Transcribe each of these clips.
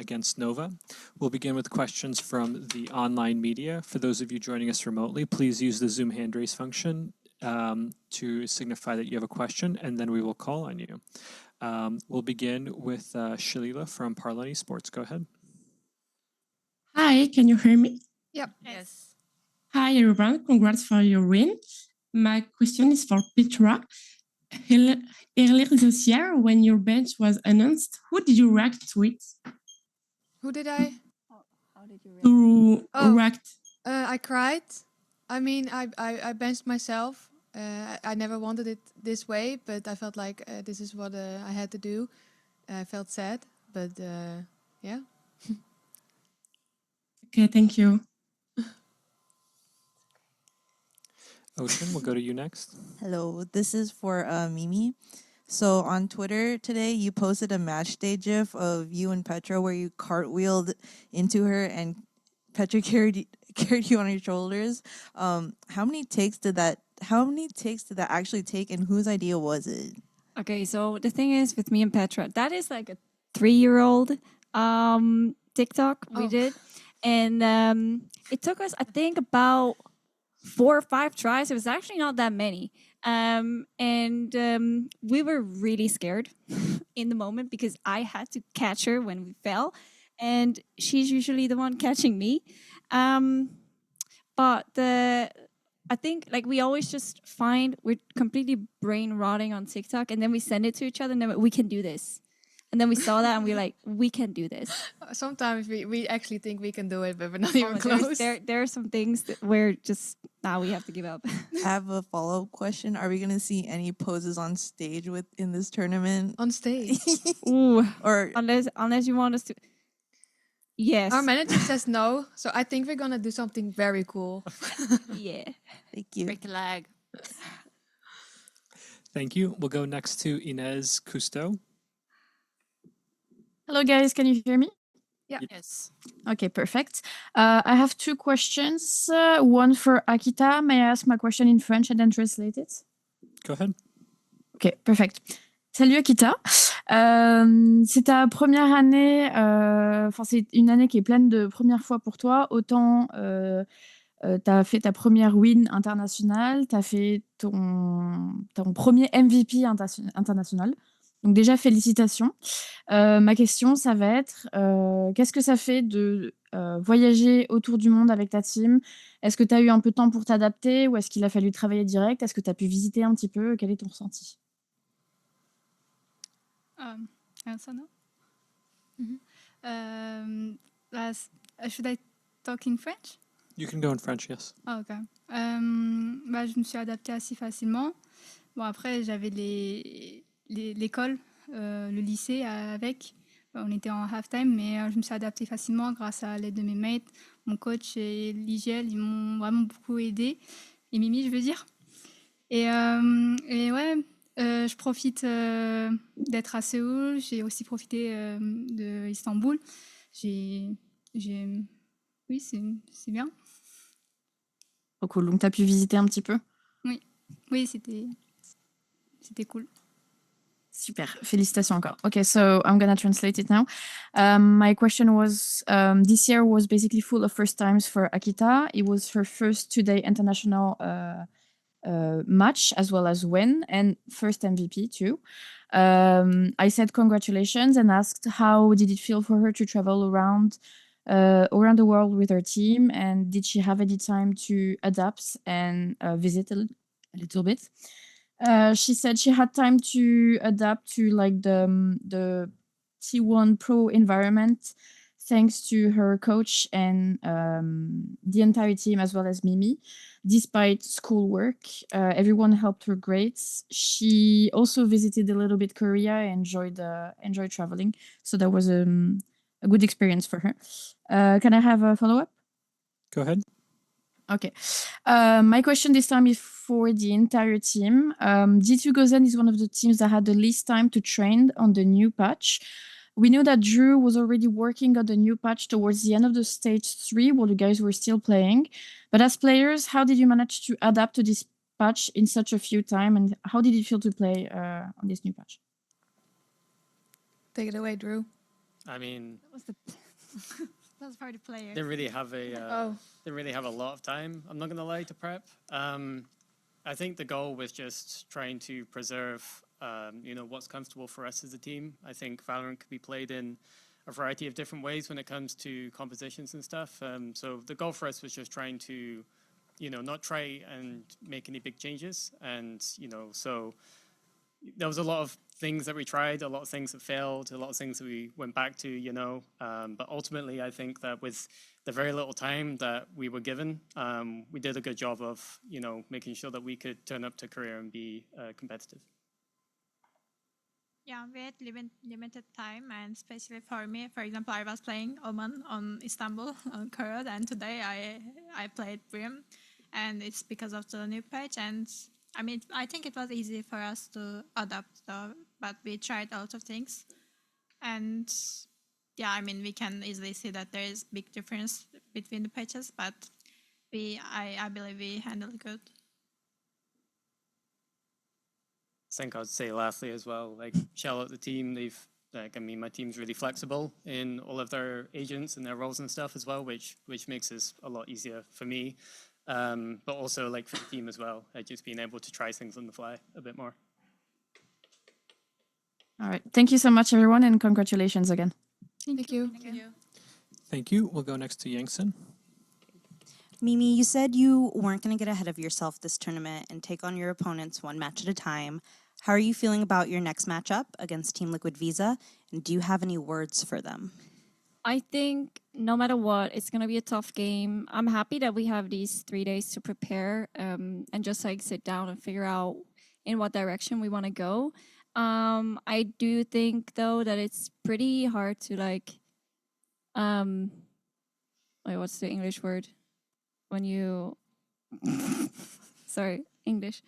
against NOVA. We'll begin with questions from the online media. For those of you joining us remotely, please use the Zoom hand raise function to signify that you have a question, and then we will call on you. We'll begin with Shalila from VCT Esports. Go ahead. Hi, can you hear me? Yep. Yes. Hi, everyone. Congrats for your win. My question is for Petra. Earlier this year, when your bench was announced, who did you react to it? Who did I? How did you react? I cried. I mean, I benched myself. I never wanted it this way, but I felt like this is what I had to do. I felt sad, but yeah. Okay, thank you. Ocean, we'll go to you next. Hello, this is for Mimi. So on Twitter today, you posted a match day gif of you and Petra where you cartwheeled into her and Petra carried you on your shoulders. How many takes did that actually take, and whose idea was it? Okay, so the thing is with me and Petra, that is like a 3-year-old TikTok we did. And it took us, I think, about 4 or 5 tries. It was actually not that many. We were really scared in the moment because I had to catch her when we fell. And she's usually the one catching me. But I think like we always just find we're completely brain rotting on TikTok, and then we send it to each other and then we can do this. And then we saw that and we're like, we can do this. Sometimes we actually think we can do it, but we're not even close. There are some things that where just now we have to give up. I have a follow-up question. Are we going to see any poses on stage in this tournament? On stage? Ooh, or unless you want us to. Yes. Our manager says no, so I think we're going to do something very cool. Yeah. Thank you. Break the leg. Thank you. We'll go next to Inez Cousteau. Hello, guys. Can you hear me? Yeah. Yes. Okay, perfect. I have 2 questions. One for Akita. May I ask my question in French and then translate it? Go ahead. Ok, perfect. Salut Akita. C'est ta première année, enfin c'est une année qui est pleine de premières fois pour toi. Autant tu as fait ta première win internationale, tu as fait ton premier MVP international. Donc déjà, félicitations. Ma question, ça va être, qu'est-ce que ça fait de voyager autour du monde avec ta team? Est-ce que tu as eu un peu de temps pour t'adapter ou est-ce qu'il a fallu travailler direct? Est-ce que tu as pu visiter un petit peu? Quel est ton ressenti? Answer now? Should I talk in French? You can go in French, yes. Ah, ok. Je me suis adaptée assez facilement. Bon, après, j'avais l'école, le lycée avec. On était en halftime, mais je me suis adaptée facilement grâce à l'aide de mes mates. Mon coach et l'IGL, ils m'ont vraiment beaucoup aidé. Et Mimi, je veux dire. Et ouais, je profite d'être à Séoul. J'ai aussi profité de Istanbul. Oui, c'est bien. Oh, cool. Donc, tu as pu visiter un petit peu? Oui, c'était cool. Super. Félicitations encore. Okay, so I'm going to translate it now. My question was, this year was basically full of first times for Akita. It was her first 2-day international match as well as win, and first MVP too. I said congratulations and asked how did it feel for her to travel around the world with her team, and did she have any time to adapt and visit a little bit? She said she had time to adapt to like the T1 Pro environment thanks to her coach and the entire team as well as Mimi. Despite schoolwork, everyone helped her great. She also visited a little bit Korea and enjoyed traveling. So that was a good experience for her. Can I have a follow-up? Go ahead. Okay. My question this time is for the entire team. G2 Gozen is one of the teams that had the least time to train on the new patch. We knew that Drew was already working on the new patch towards the end of the stage 3 while you guys were still playing. But as players, how did you manage to adapt to this patch in such a few time, and how did it feel to play on this new patch? Take it away, Drew. I mean, That was the that's for the players. didn't really have a Oh. didn't really have a lot of time. I'm not gonna lie, to prep. I think the goal was just trying to preserve, what's comfortable for us as a team. I think Valorant could be played in a variety of different ways when it comes to compositions and stuff. So the goal for us was just trying to, not try and make any big changes. And so there was a lot of things that we tried, a lot of things that failed, a lot of things that we went back to, but ultimately I think that with the very little time that we were given, we did a good job of, making sure that we could turn up to Korea and be competitive. Yeah, we had limited time, and especially for me, for example, I was playing Oman on Istanbul on Korea, and today I played Brim, and it's because of the new patch. And I mean, I think it was easy for us to adapt, though, but we tried a lot of things, and yeah, I mean, we can easily see that there is big difference between the patches, but I believe we handled it good. I think I'd say lastly as well, shout out the team. My team's really flexible in all of their agents and their roles and stuff as well, which makes this a lot easier for me. But also for the team as well, just being able to try things on the fly a bit more. All right. Thank you so much, everyone, and congratulations again. Thank you. Thank you. We'll go next to Yangsen. Mimi, you said you weren't going to get ahead of yourself this tournament and take on your opponents one match at a time. How are you feeling about your next matchup against Team Liquid Visa? And do you have any words for them? I think no matter what, it's going to be a tough game. I'm happy that we have these 3 days to prepare and just sit down and figure out in what direction we want to go. I do think, though, that it's pretty hard to what's the English word? When you, sorry, English.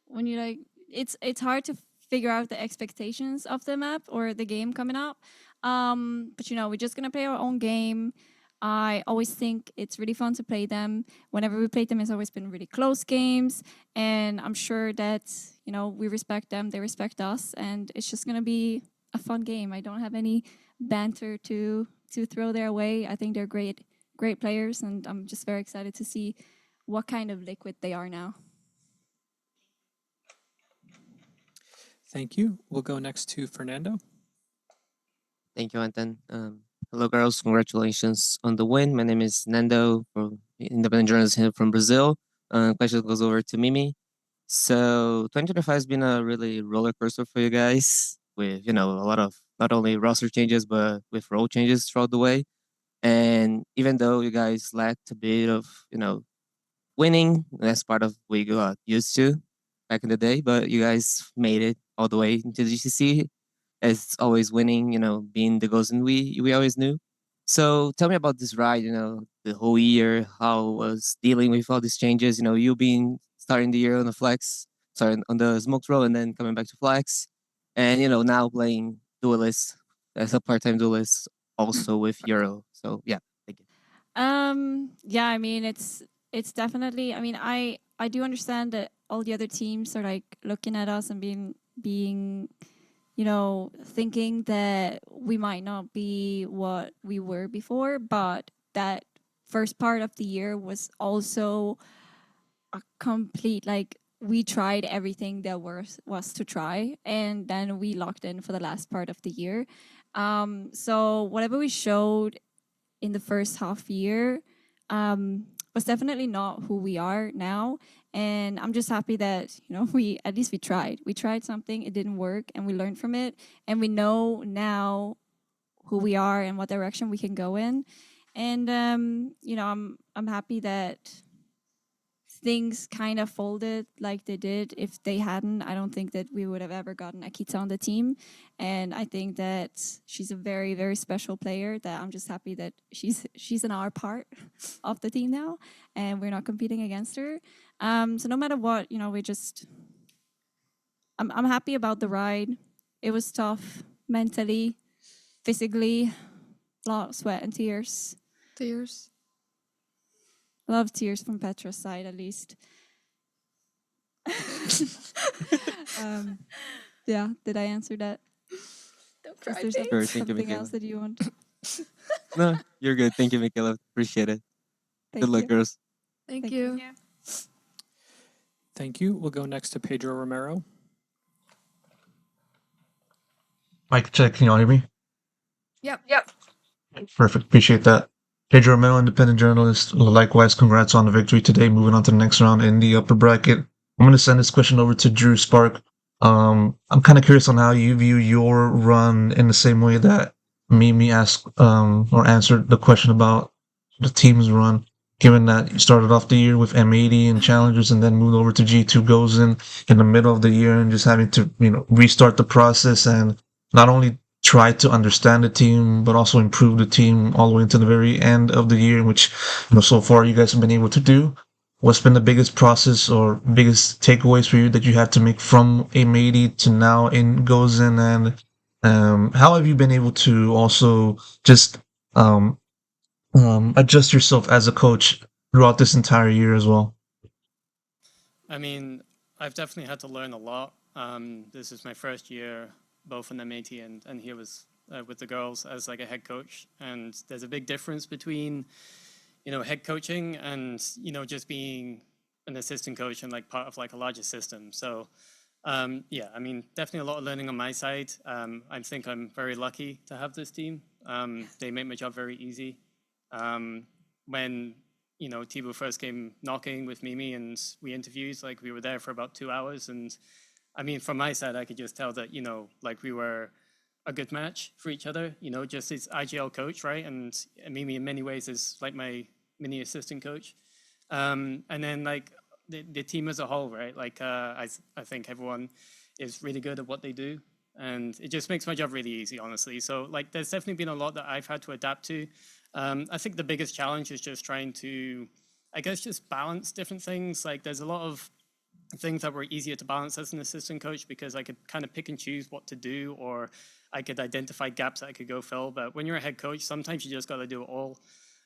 When you it's hard to figure out the expectations of the map or the game coming up. But we're just gonna play our own game. I always think it's really fun to play them. Whenever we played them, it's always been really close games, and I'm sure that we respect them, they respect us, and it's just gonna be a fun game. I don't have any banter to throw their way. I think they're great players, and I'm just very excited to see what kind of Liquid they are now. Thank you. We'll go next to Fernando. Thank you, Anton. Hello, girls. Congratulations on the win. My name is Nando, independent journalist here from Brazil. Question goes over to Mimi. So 2025 has been a really roller coaster for you guys with, a lot of not only roster changes, but with role changes throughout the way. And even though you guys lacked a bit of, winning, that's part of what you got used to back in the day, but you guys made it all the way into the GCC. As always winning, being the Gozen we always knew. So tell me about this ride, the whole year, how was dealing with all these changes, you being starting the year on on the smoked row and then coming back to flex. And, now playing duelist as a part-time duelist also with Euro. So yeah, thank you. Yeah, I mean it's definitely, I mean I do understand that all the other teams are looking at us and being thinking that we might not be what we were before, but that first part of the year was also a complete, we tried everything there was to try, and then we locked in for the last part of the year. So whatever we showed in the first half year was definitely not who we are now. And I'm just happy that, we tried. We tried something, it didn't work, and we learned from it. And we know now who we are and what direction we can go in. And, I'm happy that things kind of folded like they did. If they hadn't, I don't think that we would have ever gotten Akita on the team. And I think that she's a very, very special player, that I'm just happy that she's in our part of the team now, and we're not competing against her. So no matter what, I'm happy about the ride. It was tough mentally, physically, a lot of sweat and tears. A lot of tears from Petra's side, at least. Yeah, did I answer that? Is there Sure, thank you, something else Michaela. that you want? No, you're good. Thank you, Michaela. Appreciate it. Thank Good luck, you. girls. Thank Thank you. Yeah. Thank you. We'll go next to Pedro Romero. Mic check, can you all hear me? Yep. Perfect, appreciate that. Pedro Romero, independent journalist. Likewise, congrats on the victory today. Moving on to the next round in the upper bracket. I'm going to send this question over to Drew Spark. I'm kind of curious on how you view your run in the same way that Mimi asked or answered the question about the team's run. Given that you started off the year with M80 and Challengers and then moved over to G2 Gozen in the middle of the year and just having to, restart the process and not only try to understand the team, but also improve the team all the way into the very end of the year, which, so far you guys have been able to do. What's been the biggest process or biggest takeaways for you that you had to make from M80 to now in Gozen? And how have you been able to also just adjust yourself as a coach throughout this entire year as well? I mean, I've definitely had to learn a lot. This is my first year, both in M80 and here with the girls as like a head coach. And there's a big difference between, head coaching and, just being an assistant coach and like part of like a larger system. So, yeah, I mean, definitely a lot of learning on my side. I think I'm very lucky to have this team. They make my job very easy. When Thibaut first came knocking with Mimi and we interviewed, like we were there for about 2 hours. And I mean, from my side, I could just tell that, like we were a good match for each other, just as IGL coach, right? And Mimi in many ways is like my mini assistant coach. And then like the team as a whole, right? Like I think everyone is really good at what they do. And it just makes my job really easy, honestly. So like there's definitely been a lot that I've had to adapt to. I think the biggest challenge is just trying to, I guess, just balance different things. Like there's a lot of things that were easier to balance as an assistant coach because I could kind of pick and choose what to do, or I could identify gaps that I could go fill. But when you're a head coach, sometimes you just got to do it all,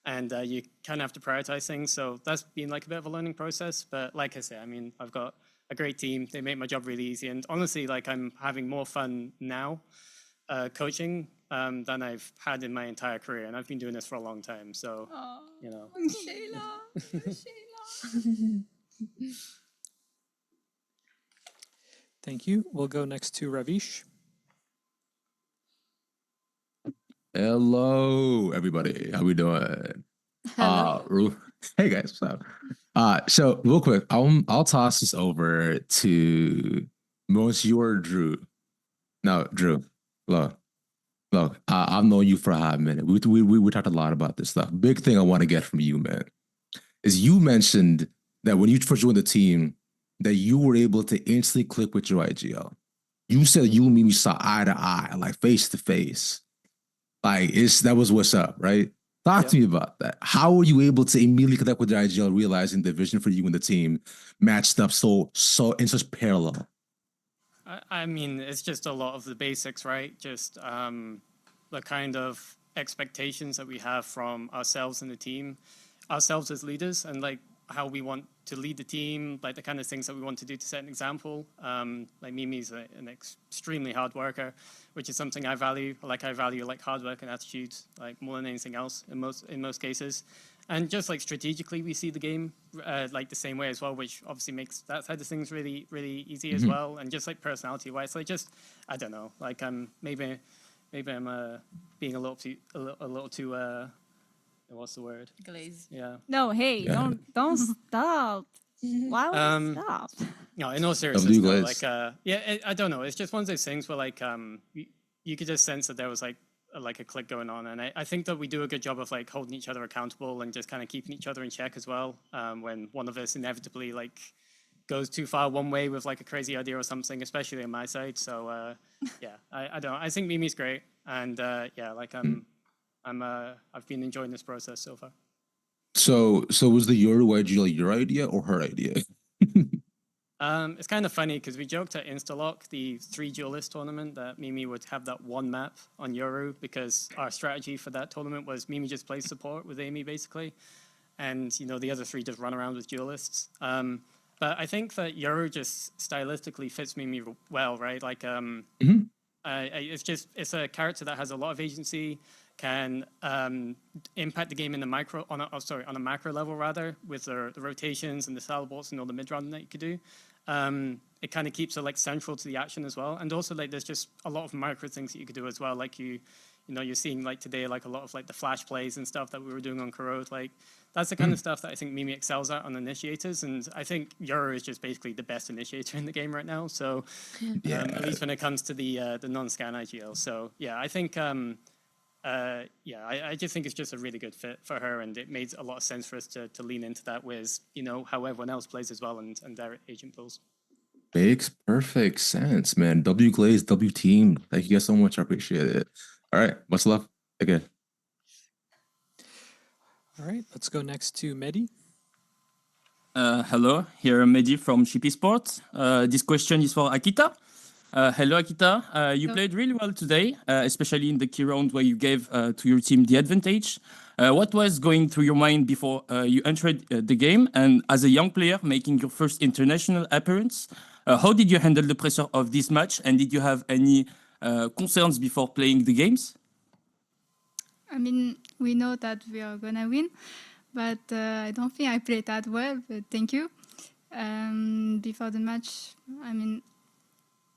and you kind of have to prioritize things. So that's been like a bit of a learning process. But like I say, I mean, I've got a great team. They make my job really easy, and honestly, like I'm having more fun now coaching than I've had in my entire career, and I've been doing this for a long time. So, Shayla. Thank you. We'll go next to Ravish. Hello, everybody. How we doing? Hello. Hey guys, what's up? So real quick, I'll toss this over to Monsieur Drew. Now, Drew, look, I've known you for a hot minute. We talked a lot about this stuff. Big thing I want to get from you, man, is you mentioned that when you first joined the team, that you were able to instantly click with your IGL. You said you and me saw eye to eye, like face to face. Like that was what's up, right? Talk to me about that. How were you able to immediately connect with the IGL, realizing the vision for you and the team matched up so in such parallel? I mean, it's just a lot of the basics, right? Just the kind of expectations that we have from ourselves and the team, ourselves as leaders, and like how we want to lead the team, like the kind of things that we want to do to set an example. Like Mimi's an extremely hard worker, which is something I value. Like I value like hard work and attitude, like more than anything else in most cases. And just like strategically, we see the game like the same way as well, which obviously makes that side of things really, really easy as well. And just like personality-wise, like just I don't know, like maybe I'm being a little too what's the word? Glaze. Yeah. No, hey, don't stop. Why would you stop? No, in all seriousness, no, glaze. like I don't know. It's just one of those things where like you could just sense that there was like a click going on, and I think that we do a good job of like holding each other accountable and just kind of keeping each other in check as well. When one of us inevitably like goes too far one way with like a crazy idea or something, especially on my side. So yeah, I don't know. I think Mimi's great, and yeah, like I've been enjoying this process so far. So was the Yoru IGL your idea or her idea? It's kind of funny because we joked at Instalock, the 3 duelist tournament, that Mimi would have that one map on Yoru because our strategy for that tournament was Mimi just plays support with Amy basically, and the other 3 just run around with duelists. But I think that Yoru just stylistically fits Mimi well, right? Like It's a character that has a lot of agency, can impact the game in the on a macro level rather, with the rotations and the saddle bolts and all the mid run that you could do. It kind of keeps it like central to the action as well, and also like there's just a lot of micro things that you could do as well. Like you're seeing like today like a lot of like the flash plays and stuff that we were doing on Corrode. Like that's the kind of stuff that I think Mimi excels at on initiators, and I think Euro is just basically the best initiator in the game right now. So at least when it comes to the non-scan IGL. So yeah, I think I just think it's just a really good fit for her, and it made a lot of sense for us to lean into that with how everyone else plays as well and their agent pools. Makes perfect sense, man. W Glaze, W Team. Thank you guys so much. I appreciate it. All right, much love again. All right, let's go next to Mehdi. Hello, here Mehdi from VCT Esports. This question is for Akita. Hello, Akita. You played really well today, especially in the key round where you gave to your team the advantage. What was going through your mind before you entered the game? And as a young player making your first international appearance, how did you handle the pressure of this match? And did you have any concerns before playing the games? I mean, we know that we are gonna win, but I don't think I played that well. But thank you. Before the match, I mean,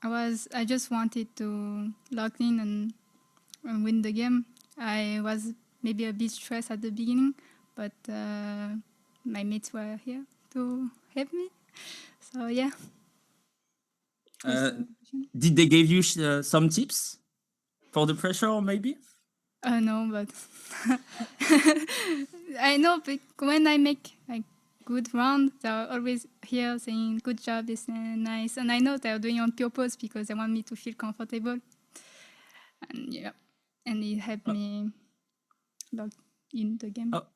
I just wanted to lock in and win the game. I was maybe a bit stressed at the beginning, but my mates were here to help me. So yeah. Did they give you some tips for the pressure, maybe? No, but I know when I make like good round, they're always here saying good job, it's nice, and I know they're doing on purpose because they want me to feel comfortable. And yeah, and it helped me log in the game. Oh.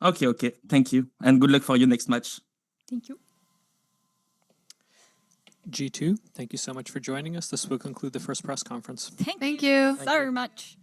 Okay. Thank you, and good luck for your next match. Thank you. G2, thank you so much for joining us. This will conclude the first press conference. Thank you so much.